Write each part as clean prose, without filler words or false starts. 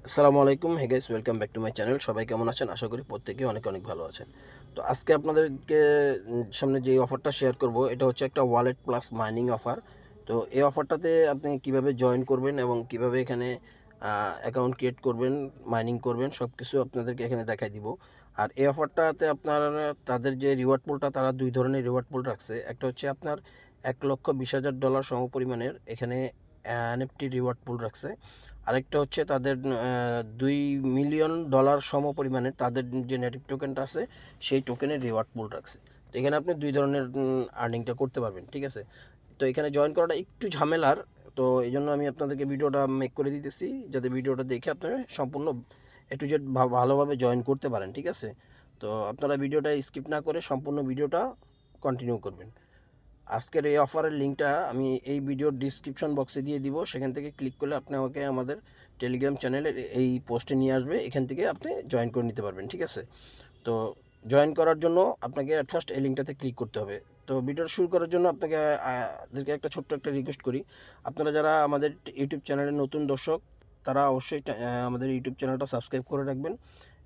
আসসালামু আলাইকুম। Hey guys, welcome back to my channel. সবাই কেমন আছেন? আশা করি প্রত্যেকেই অনেক অনেক ভালো আছেন। তো আজকে আপনাদেরকে সামনে যে অফারটা শেয়ার করব, এটা হচ্ছে একটা ওয়ালেট প্লাস মাইনিং অফার। তো এই অফারটাতে আপনি কিভাবে জয়েন করবেন এবং কিভাবে এখানে অ্যাকাউন্ট ক্রিয়েট করবেন, মাইনিং করবেন, সব কিছু আপনাদেরকে এখানে দেখাই দিব। আর এই অফারটাতে আপনার তাদের যে রিওয়ার্ড পুলটা, তারা দুই ধরনের রিওয়ার্ড পুল রাখছে। একটা হচ্ছে আপনার $1,20,000 সমপরিমাণের এখানে এনএফটি রিওয়ার্ড পুল রাখছে। আরেকটা হচ্ছে তাদের $2 মিলিয়ন সমপরিমাণের তাদের যে নেটিভ টোকেনটা আছে, সেই টোকেনের রিওয়ার্ড পুল রাখছে। তো এখানে আপনি দুই ধরনের আর্নিংটা করতে পারবেন, ঠিক আছে? তো এখানে জয়েন করাটা একটু ঝামেলার। তো এই জন্য আমি আপনাদেরকে ভিডিওটা মেক করে দিতেছি, যাতে ভিডিওটা দেখে আপনারা সম্পূর্ণ এ টু জেড ভালোভাবে জয়েন করতে পারেন, ঠিক আছে? তো আপনারা ভিডিওটা স্কিপ না করে সম্পূর্ণ ভিডিওটা কন্টিনিউ করবেন। আজকের এই অফারের লিঙ্কটা আমি এই ভিডিওর ডিসক্রিপশন বক্সে দিয়ে দিব। সেখান থেকে ক্লিক করলে আপনি আমাকে আমাদের টেলিগ্রাম চ্যানেলের এই পোস্টে নিয়ে আসবে। এখান থেকে আপনি জয়েন করে নিতে পারবেন, ঠিক আছে? তো জয়েন করার জন্য আপনাকে অ্যাট ফার্স্ট এই লিঙ্কটাতে ক্লিক করতে হবে। তো ভিডিওটা শুরু করার জন্য আপনাকে আপনাদেরকে একটা ছোট্ট একটা রিকোয়েস্ট করি। আপনারা যারা আমাদের ইউটিউব চ্যানেলের নতুন দর্শক, তারা অবশ্যই আমাদের ইউটিউব চ্যানেলটা সাবস্ক্রাইব করে রাখবেন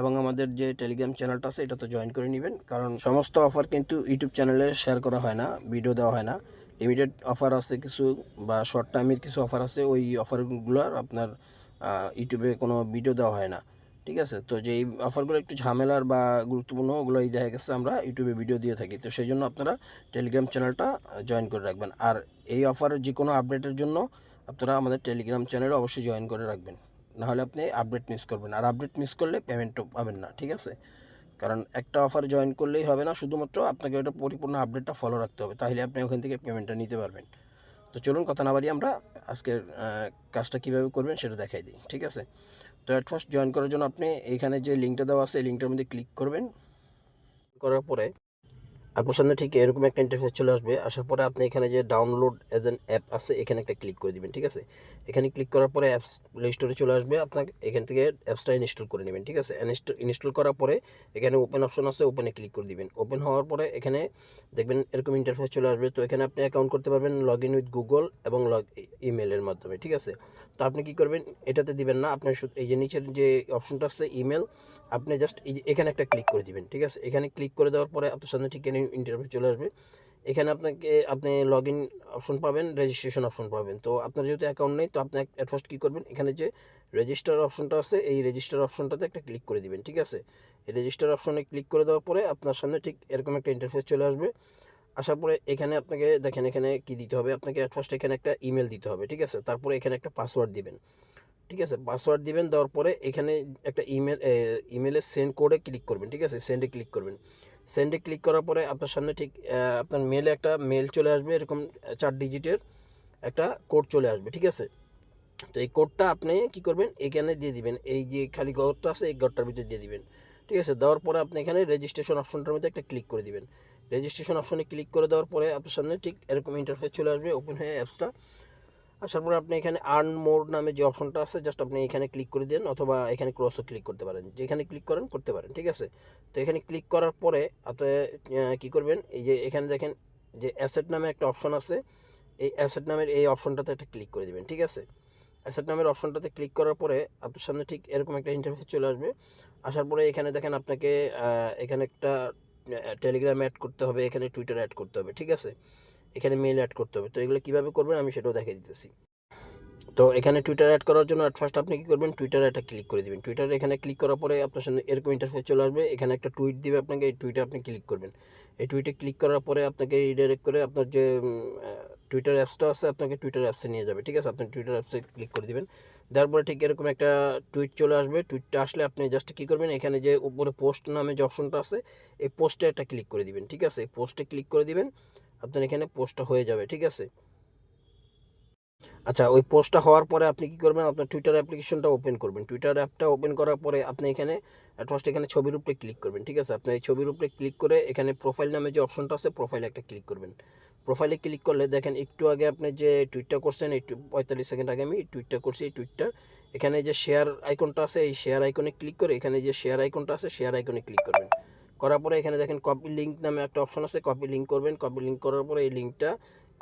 এবং আমাদের যে টেলিগ্রাম চ্যানেলটা আছে এটাতে জয়েন করে নেবেন। কারণ সমস্ত অফার কিন্তু ইউটিউব চ্যানেলে শেয়ার করা হয় না, ভিডিও দেওয়া হয় না। লিমিটেড অফার আছে কিছু, বা শর্ট টাইমের কিছু অফার আছে, ওই অফারগুলোর আপনার ইউটিউবে কোনো ভিডিও দেওয়া হয় না, ঠিক আছে? তো যেই অফারগুলো একটু ঝামেলার বা গুরুত্বপূর্ণ, ওগুলোই দেখা গেছে আমরা ইউটিউবে ভিডিও দিয়ে থাকি। তো সেই জন্য আপনারা টেলিগ্রাম চ্যানেলটা জয়েন করে রাখবেন। আর এই অফারের যে কোনো আপডেটের জন্য আপনারা আমাদের টেলিগ্রাম চ্যানেলে অবশ্যই জয়েন করে রাখবেন। নাহলে আপনি আপডেট মিস করবেন, আর আপডেট মিস করলে পেমেন্টও পাবেন না, ঠিক আছে? কারণ একটা অফার জয়েন করলেই হবে না, শুধুমাত্র আপনাকে ওটা পরিপূর্ণ আপডেটটা ফলো রাখতে হবে, তাহলে আপনি ওখান থেকে পেমেন্টটা নিতে পারবেন। তো চলুন কথা না বাড়িয়ে আমরা আজকের কাজটা কীভাবে করবেন সেটা দেখাই দিই, ঠিক আছে? তো অ্যাট ফার্স্ট জয়েন করার জন্য আপনি এইখানে যে লিঙ্কটা দেওয়া আছে, এই লিঙ্কটার মধ্যে ক্লিক করবেন। করার পরে আপনার সামনে ঠিক এরকম একটা ইন্টারফেস চলে আসবে। আসার পরে আপনি এখানে যে ডাউনলোড এজ এন অ্যাপ আছে, এখানে একটা ক্লিক করে দিবেন, ঠিক আছে? এখানে ক্লিক করার পরে অ্যাপস প্লে স্টোরে চলে আসবে। আপনাকে এখান থেকে অ্যাপসটা ইনস্টল করে নেবেন, ঠিক আছে? ইনস্টল করার পরে এখানে ওপেন অপশন আছে, ওপেনে ক্লিক করে দিবেন। ওপেন হওয়ার পরে এখানে দেখবেন এরকম ইন্টারফেস চলে আসবে। তো এখানে আপনি অ্যাকাউন্ট করতে পারবেন লগ ইন উইথ গুগল এবং ইমেলের মাধ্যমে, ঠিক আছে? তো আপনি কী করবেন, এটাতে দিবেন না, আপনার এই যে নিচের যে অপশনটা আছে ইমেল, আপনি জাস্ট এই যে এখানে একটা ক্লিক করে দিবেন, ঠিক আছে? এখানে ক্লিক করে দেওয়ার পরে আপনার সামনে ঠিক ইন্টারভিউ চলে আসবে। এখানে আপনি লগ ইন অপশন পাবেন, রেজিস্ট্রেশন অপশন পাবেন। তো আপনার যেহেতু অ্যাকাউন্ট নেই, তো আপনি অ্যাট ফার্স্ট কী করবেন, এখানে যে রেজিস্টার অপশনটা আছে, এই রেজিস্টার অপশনটাতে একটা ক্লিক করে দিবেন, ঠিক আছে? এই রেজিস্টার অপশনে ক্লিক করে দেওয়ার পরে আপনার সামনে ঠিক এরকম একটা ইন্টারফেস চলে আসবে। আসার পরে এখানে আপনাকে দেখেন, এখানে কী দিতে হবে, আপনাকে অ্যাট ফার্স্ট এখানে একটা ইমেল দিতে হবে, ঠিক আছে? তারপরে এখানে একটা পাসওয়ার্ড দিবেন, ঠিক আছে? পাসওয়ার্ড দিবেন, দেওয়ার পরে এখানে একটা ইমেলে সেন্ড কোডে ক্লিক করবেন, ঠিক আছে? সেন্ডে ক্লিক করবেন। সেন্ডে ক্লিক করার পরে আপনার সামনে ঠিক আপনার মেলে একটা মেল চলে আসবে, এরকম 4 ডিজিটের একটা কোড চলে আসবে, ঠিক আছে? তো এই কোডটা আপনি কী করবেন, এখানে দিয়ে দিবেন। এই যে খালি ঘরটা আছে, এই ঘরটার ভিতরে দিয়ে দিবেন, ঠিক আছে? দেওয়ার পরে আপনি এখানে রেজিস্ট্রেশন অপশনটার মধ্যে একটা ক্লিক করে দিবেন। রেজিস্ট্রেশন অপশনে ক্লিক করে দেওয়ার পরে আপনার সামনে ঠিক এরকম ইন্টারফেস চলে আসবে, ওপেন হয়ে অ্যাপসটা। আসার পরে আপনি এখানে আর্ন মোর নামে যে অপশনটা আছে, জাস্ট আপনি এখানে ক্লিক করে দেন, অথবা এখানে ক্রসও ক্লিক করতে পারেন, যেখানে ক্লিক করেন করতে পারেন, ঠিক আছে? তো এখানে ক্লিক করার পরে আপনি কী করবেন, এই যে এখানে দেখেন যে অ্যাসেট নামে একটা অপশন আছে, এই অ্যাসেট নামের এই অপশনটাতে একটা ক্লিক করে দেবেন, ঠিক আছে? অ্যাসেট নামের অপশনটাতে ক্লিক করার পরে আপনার সামনে ঠিক এরকম একটা ইন্টারফেস চলে আসবে। আসার পরে এখানে দেখেন আপনাকে এখানে একটা টেলিগ্রাম অ্যাড করতে হবে, এখানে টুইটার অ্যাড করতে হবে, ঠিক আছে? এখানে মেইল অ্যাড করতে হবে। তো এগুলো কীভাবে করবেন আমি সেটাও দেখিয়ে দিতেছি। তো এখানে টুইটার অ্যাড করার জন্য অ্যাট ফার্স্ট আপনি কী করবেন, টুইটারে একটা ক্লিক করে দিবেন। টুইটারে এখানে ক্লিক করার পরে আপনার সামনে এরকম ইন্টারফেস চলে আসবে। এখানে একটা টুইট দিবে আপনাকে, এই টুইটে আপনি ক্লিক করবেন। এই টুইটে ক্লিক করার পরে আপনাকে রিডাইরেক্ট করে আপনার যে টুইটার অ্যাপসটা আছে, আপনাকে টুইটার অ্যাপসে নিয়ে যাবে, ঠিক আছে? আপনি টুইটার অ্যাপসে ক্লিক করে দিবেন। দেওয়ার পরে ঠিক এরকম একটা টুইট চলে আসবে। টুইটটা আসলে আপনি জাস্ট কী করবেন, এখানে যে উপরে পোস্ট নামে যে অপশনটা আছে, এই পোস্টে একটা ক্লিক করে দিবেন, ঠিক আছে? পোস্টে ক্লিক করে দিবেন, আপনার এখানে পোস্টটা হয়ে যাবে, ঠিক আছে? আচ্ছা, ওই পোস্টটা হওয়ার পরে আপনি কী করবেন, আপনার টুইটার অ্যাপ্লিকেশনটা ওপেন করবেন। টুইটার অ্যাপটা ওপেন করার পরে আপনি এখানে অ্যাট ফার্স্ট এখানে ছবির উপরে ক্লিক করবেন, ঠিক আছে? আপনি এই ছবির উপরে ক্লিক করে এখানে প্রোফাইল নামে যে অপশনটা আছে, প্রোফাইলে একটা ক্লিক করবেন। প্রোফাইলে ক্লিক করলে দেখেন একটু আগে আপনি যে টুইটটা করছেন, একটু 45 সেকেন্ড আগে আমি টুইটটা করছি, এই টুইটটার এখানে যে শেয়ার আইকনটা আছে, এই শেয়ার আইকনে ক্লিক করে এখানে যে শেয়ার আইকনটা আছে, শেয়ার আইকনে ক্লিক করবেন। করার পরে এখানে দেখেন কপি লিঙ্ক নামে একটা অপশন আছে, কপি লিঙ্ক করবেন। কপি লিঙ্ক করার পরে এই লিঙ্কটা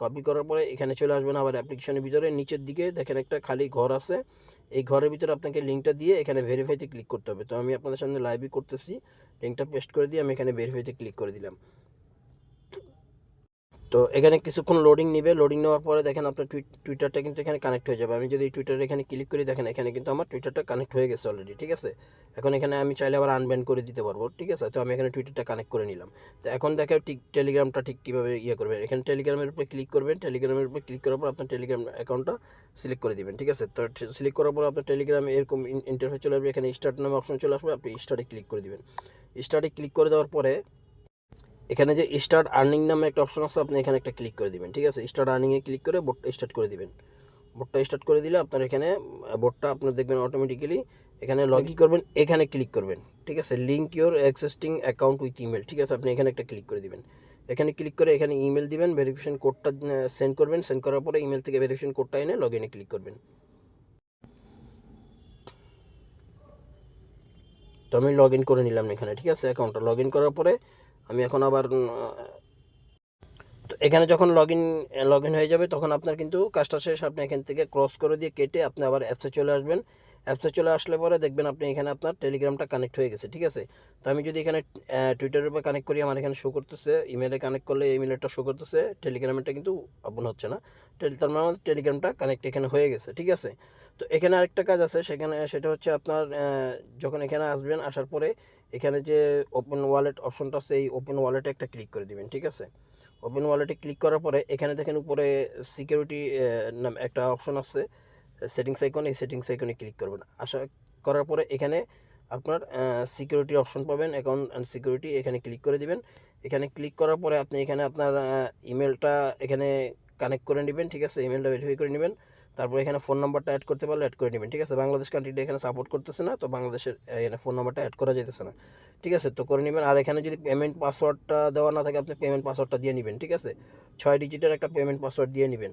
কপি করার পরে এখানে চলে আসবেন আবার অ্যাপ্লিকেশনের ভিতরে, নিচের দিকে দেখেন একটা খালি ঘর আছে, এই ঘরের ভিতরে আপনাকে লিঙ্কটা দিয়ে এখানে ভেরিফাইতে ক্লিক করতে হবে। তো আমি আপনাদের সামনে লাইভই করতেছি, লিঙ্কটা পেস্ট করে দিয়ে আমি এখানে ভেরিফাইতে ক্লিক করে দিলাম। তো এখানে কিছুক্ষণ লোডিং নেবে, লোডিং নেওয়ার পরে দেখেন আপনার টুইটারটা কিন্তু এখানে কানেক্ট হয়ে যাবে। আমি যদি টুইটারে এখানে ক্লিক করি, দেখেন এখানে কিন্তু আমার টুইটারটা কানেক্ট হয়ে গেছে অলরেডি, ঠিক আছে। এখন এখানে আমি চাইলে আবার আনব্যান করে দিতে পারবো, ঠিক আছে। তো আমি এখানে টুইটারটা কানেক্ট করে নিলাম। তো এখন দেখে ঠিক টেলিগ্রামটা ঠিক কীভাবে ইয়ে করবেন, এখানে টেলিগ্রামের উপরে ক্লিক করবেন, টেলিগ্রামের উপরে ক্লিক করার পর আপনার টেলিগ্রাম অ্যাকাউন্টটা সিলেক্ট করে দিবেন, ঠিক আছে। তো সিলেক্ট করার পর আপনার টেলিগ্রামে এরকম ইন্টারফেস চলে আসবে, এখানে স্টার্ট নামে অপশন চলে আসবে, আপনি স্টার্টে ক্লিক করে দিবেন। স্টার্টে ক্লিক করে দেওয়ার পরে এখানে যে স্টার্ট আর্নিং নামে একটা অপশন আছে, আপনি এখানে একটা ক্লিক করে দিবেন, ঠিক আছে। স্টার্ট আর্নিংয়ে ক্লিক করে বোটটা স্টার্ট করে দিবেন। বোটটা স্টার্ট করে দিলে আপনার এখানে বোটটা আপনার দেখবেন অটোমেটিক্যালি এখানে লগ ইন করবেন, এখানে ক্লিক করবেন, ঠিক আছে। Link your existing account with email, ঠিক আছে। আপনি এখানে একটা ক্লিক করে দিবেন, এখানে ক্লিক করে এখানে ইমেল দিবেন, ভেরিফিকেশন কোডটা সেন্ড করবেন, সেন্ড করার পরে ইমেল থেকে ভেরিফিকেশন কোডটা এনে লগ ইনে ক্লিক করবেন। তো আমি লগ ইন করে নিলাম এখানে, ঠিক আছে। অ্যাকাউন্টটা লগ ইন করার পরে আমি এখন আবার তো এখানে যখন লগ ইন হয়ে যাবে তখন আপনার কিন্তু কাজটা শেষ। আপনি এখান থেকে ক্রস করে দিয়ে কেটে আপনি আবার অ্যাপসে চলে আসবেন। অ্যাপসে চলে আসলে পরে দেখবেন আপনি এখানে আপনার টেলিগ্রামটা কানেক্ট হয়ে গেছে, ঠিক আছে। তো আমি যদি এখানে টুইটারের উপর কানেক্ট করি, আমার এখানে শো করতেছে, ইমেলে কানেক্ট করলে ইমেলটা শো করতেছে, টেলিগ্রামেরটা কিন্তু ওপেন হচ্ছে না। তার মানে আমাদের টেলিগ্রামটা কানেক্ট এখানে হয়ে গেছে, ঠিক আছে। তো এখানে আরেকটা কাজ আছে, সেটা হচ্ছে আপনার যখন এখানে আসবেন, আসার পরে এখানে যে ওপেন ওয়ালেট অপশনটা আছে, এই ওপেন ওয়ালেটে একটা ক্লিক করে দিবেন, ঠিক আছে। ওপেন ওয়ালেটে ক্লিক করার পরে এখানে দেখেন উপরে সিকিউরিটি নাম একটা অপশন আছে, সেটিংস আইকন, এই সেটিংস আইকনে ক্লিক করবেন। আশা করার পরে এখানে আপনার সিকিউরিটি অপশন পাবেন, অ্যাকাউন্ট অ্যান্ড সিকিউরিটি, এখানে ক্লিক করে দিবেন। এখানে ক্লিক করার পরে আপনি এখানে আপনার ইমেলটা এখানে কানেক্ট করে নেবেন, ঠিক আছে। ইমেলটা ভেরিফাই করে নেবেন, তারপর এখানে ফোন নাম্বারটা অ্যাড করতে পারলে অ্যাড করে নেবেন, ঠিক আছে। বাংলাদেশ কান্ট্রিটা এখানে সাপোর্ট করতেছে না, তো বাংলাদেশের এখানে ফোন নাম্বারটা অ্যাড করা যেতেছে না, ঠিক আছে। তো করে নেবেন। আর এখানে যদি পেমেন্ট পাসওয়ার্ডটা দেওয়া না থাকে, আপনি পেমেন্ট পাসওয়ার্ডটা দিয়ে নেবেন, ঠিক আছে। 6 ডিজিটের একটা পেমেন্ট পাসওয়ার্ড দিয়ে নেবেন।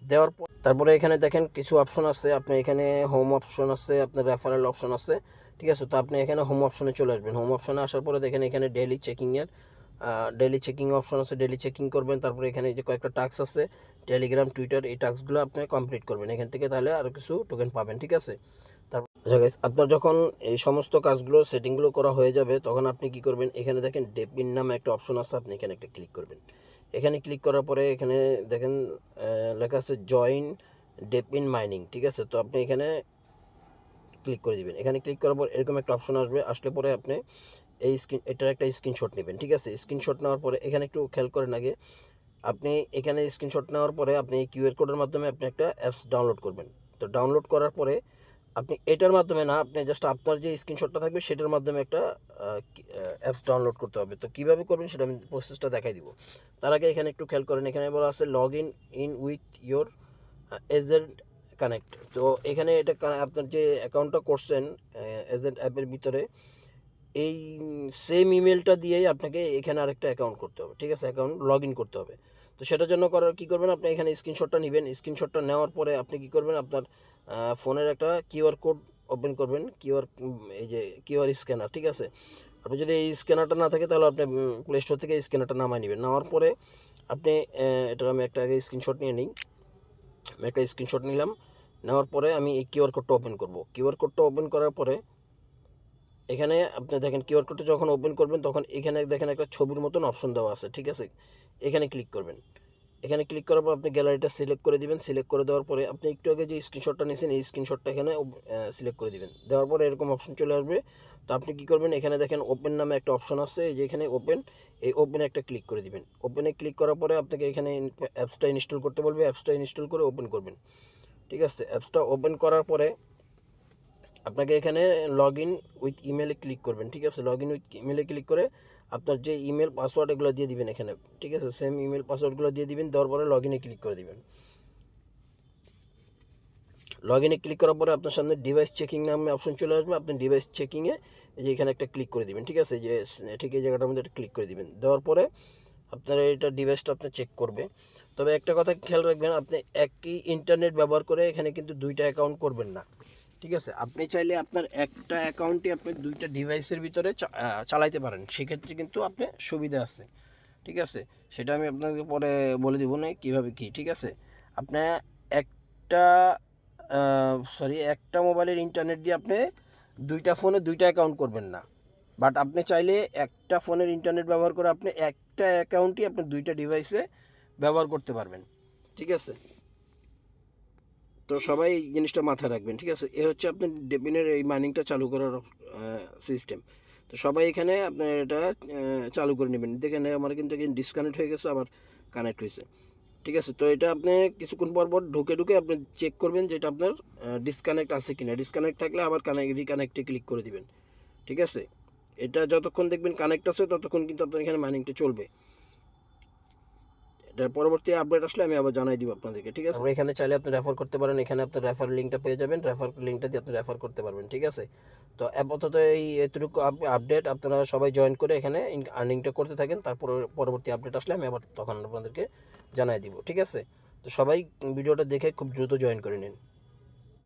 দেওয়ার পর তারপরে এখানে দেখেন কিছু অপশন আছে, আপনি এখানে হোম অপশন আছে, আপনার রেফারেল অপশন আছে, ঠিক আছে। তো আপনি এখানে হোম অপশনে চলে আসবেন। হোম অপশনে আসার পরে দেখেন এখানে ডেইলি চেকিং অপশন আছে, ডেইলি চেকিং করবেন। তারপরে এখানে যে কয়েকটা টাস্ক আছে, টেলিগ্রাম, টুইটার, এই টাস্কগুলো আপনি কমপ্লিট করবেন এখান থেকে, তাহলে আরও কিছু টোকেন পাবেন, ঠিক আছে। তারপর আচ্ছা গাইস, আপনার যখন এই সমস্ত কাজগুলো সেটিংগুলো করা হয়ে যাবে, তখন আপনি কি করবেন, এখানে দেখেন ডেপিন নামে একটা অপশন আছে, আপনি এখানে একটা ক্লিক করবেন। এখানে ক্লিক করার পরে এখানে দেখেন লেখা আছে জয়েন ডেপিন মাইনিং, ঠিক আছে। তো আপনি এখানে ক্লিক করে দিবেন। এখানে ক্লিক করার পর এরকম একটা অপশন আসবে, আসলে পরে আপনি এটার একটা স্ক্রিনশট নেবেন, ঠিক আছে। স্ক্রিনশট নেওয়ার পরে এখানে একটু খেয়াল করেন আগে, আপনি এখানে স্ক্রিনশট নেওয়ার পরে আপনি এই কিউআর কোডের মাধ্যমে আপনি একটা অ্যাপস ডাউনলোড করবেন। তো ডাউনলোড করার পরে আপনি এটার মাধ্যমে না, আপনি জাস্ট আপনার যে স্ক্রিনশটটা থাকবে সেটার মাধ্যমে একটা অ্যাপস ডাউনলোড করতে হবে। তো কীভাবে করবেন সেটা আমি প্রসেসটা দেখাই দিব। তার আগে এখানে একটু খেয়াল করেন, এখানে বলা আছে log in with your agent connect. তো এখানে এটা আপনার যে অ্যাকাউন্টটা করছেন এজেন্ট অ্যাপের ভিতরে, এই সেম ইমেলটা দিয়েই আপনাকে এখানে আরেকটা অ্যাকাউন্ট করতে হবে, ঠিক আছে। অ্যাকাউন্ট লগ ইন করতে হবে। তো সেটার জন্য কী করবেন, আপনি এখানে স্ক্রিনশটটা নেবেন। স্ক্রিনশটটা নেওয়ার পরে আপনি কী করবেন, আপনার ফোনের একটা কিউআর কোড ওপেন করবেন, এই যে কিউআর স্ক্যানার, ঠিক আছে। আপনি যদি এই স্ক্যানারটা না থাকে, তাহলে আপনি প্লে স্টোর থেকে এই স্ক্যানারটা নামায় নেবেন। নেওয়ার পরে আপনি এটার আমি একটা আগে স্ক্রিনশট নিয়ে নিই। আমি একটা স্ক্রিনশট নিলাম, নেওয়ার পরে আমি এই কিউআর কোডটা ওপেন করব। কিউআর কোডটা ওপেন করার পরে এখানে আপনি দেখেন কিউআর কোডটা যখন ওপেন করবেন, তখন এখানে দেখেন একটা ছবির মতন অপশন দেওয়া আছে, ঠিক আছে। এখানে ক্লিক করবেন। এখানে ক্লিক করার পর আপনি গ্যালারিটা সিলেক্ট করে দিবেন। সিলেক্ট করে দেওয়ার পরে আপনি একটু আগে যে স্ক্রিনশটটা নিয়েছেন, এই স্ক্রিনশটটা এখানে সিলেক্ট করে দিবেন। দেওয়ার পরে এরকম অপশন চলে আসবে। তো আপনি কী করবেন, এখানে দেখেন ওপেন নামে একটা অপশন আছে, এই যে এখানে ওপেন, এই ওপেনে একটা ক্লিক করে দিবেন। ওপেনে ক্লিক করার পরে আপনাকে এখানে অ্যাপসটা ইনস্টল করতে বলবে, অ্যাপসটা ইনস্টল করে ওপেন করবেন, ঠিক আছে। অ্যাপসটা ওপেন করার পরে আপনাকে এখানে লগ ইন উইথ ইমেলে ক্লিক করবেন, ঠিক আছে। লগ ইন উইথ ইমেলে ক্লিক করে আপনার যে ইমেল পাসওয়ার্ড এগুলো দিয়ে দিবেন এখানে, ঠিক আছে। সেম ইমেল পাসওয়ার্ডগুলো দিয়ে দিবেন, দেওয়ার পরে লগ ইনে ক্লিক করে দিবেন। লগ ইনে ক্লিক করার পরে আপনার সামনে ডিভাইস চেকিং নামে অপশন চলে আসবে। আপনি ডিভাইস চেকিংয়ে এই যে এখানে একটা ক্লিক করে দিবেন, ঠিক আছে। যে ঠিক এই জায়গাটার মধ্যে একটা ক্লিক করে দিবেন। দেওয়ার পরে আপনার এটা ডিভাইসটা আপনার চেক করবে। তবে একটা কথা খেয়াল রাখবেন, আপনি একই ইন্টারনেট ব্যবহার করে এখানে কিন্তু দুইটা অ্যাকাউন্ট করবেন না, ঠিক আছে। আপনি চাইলে আপনার একটা অ্যাকাউন্টে আপনি দুইটা ডিভাইসের ভিতরে চালাইতে পারেন, সেক্ষেত্রে কিন্তু আপনার সুবিধা আছে, ঠিক আছে, সেটা আমি আপনাকে পরে বলে দিব না কীভাবে কী। ঠিক আছে, আপনার একটা একটা মোবাইলের ইন্টারনেট দিয়ে আপনি দুইটা ফোনে দুইটা অ্যাকাউন্ট করবেন না, বাট আপনি চাইলে একটা ফোনের ইন্টারনেট ব্যবহার করে আপনি একটা অ্যাকাউন্টই আপনি দুইটা ডিভাইসে ব্যবহার করতে পারবেন। ঠিক আছে, তো সবাই এই জিনিসটা মাথায় রাখবেন। ঠিক আছে, এ হচ্ছে আপনার ডেবিনের এই মাইনিংটা চালু করার সিস্টেম। তো সবাই এখানে আপনার এটা চালু করে নেবেন। দেখেন আমার কিন্তু ডিসকানেক্ট হয়ে গেছে, আবার কানেক্ট হয়েছে। ঠিক আছে, তো এটা আপনি কিছুক্ষণ পর পর ঢুকে ঢুকে আপনি চেক করবেন যে এটা আপনার ডিসকানেক্ট আছে কিনা। ডিসকানেক্ট থাকলে আবার রিকানেক্টে ক্লিক করে দিবেন। ঠিক আছে, এটা যতক্ষণ দেখবেন কানেক্ট আছে ততক্ষণ কিন্তু আপনার এখানে মাইনিংটা চলবে। এটার পরবর্তী আপডেট আসলে আমি আবার জানাই দিব আপনাদেরকে। ঠিক আছে, আমরা এখানে চাইলে আপনি রেফার করতে পারেন, এখানে আপনার রেফার লিঙ্কটা পেয়ে যাবেন, রেফার লিঙ্কটা দিয়ে আপনি রেফার করতে পারবেন। ঠিক আছে, তো আপাতত এতটুকু আপডেট আপনারা সবাই জয়েন করে এখানে আর্নিংটা করতে থাকেন, তারপর পরবর্তী আপডেট আসলে আমি আবার তখন আপনাদেরকে জানাই দিব। ঠিক আছে, তো সবাই ভিডিওটা দেখে খুব দ্রুত জয়েন করে নিন।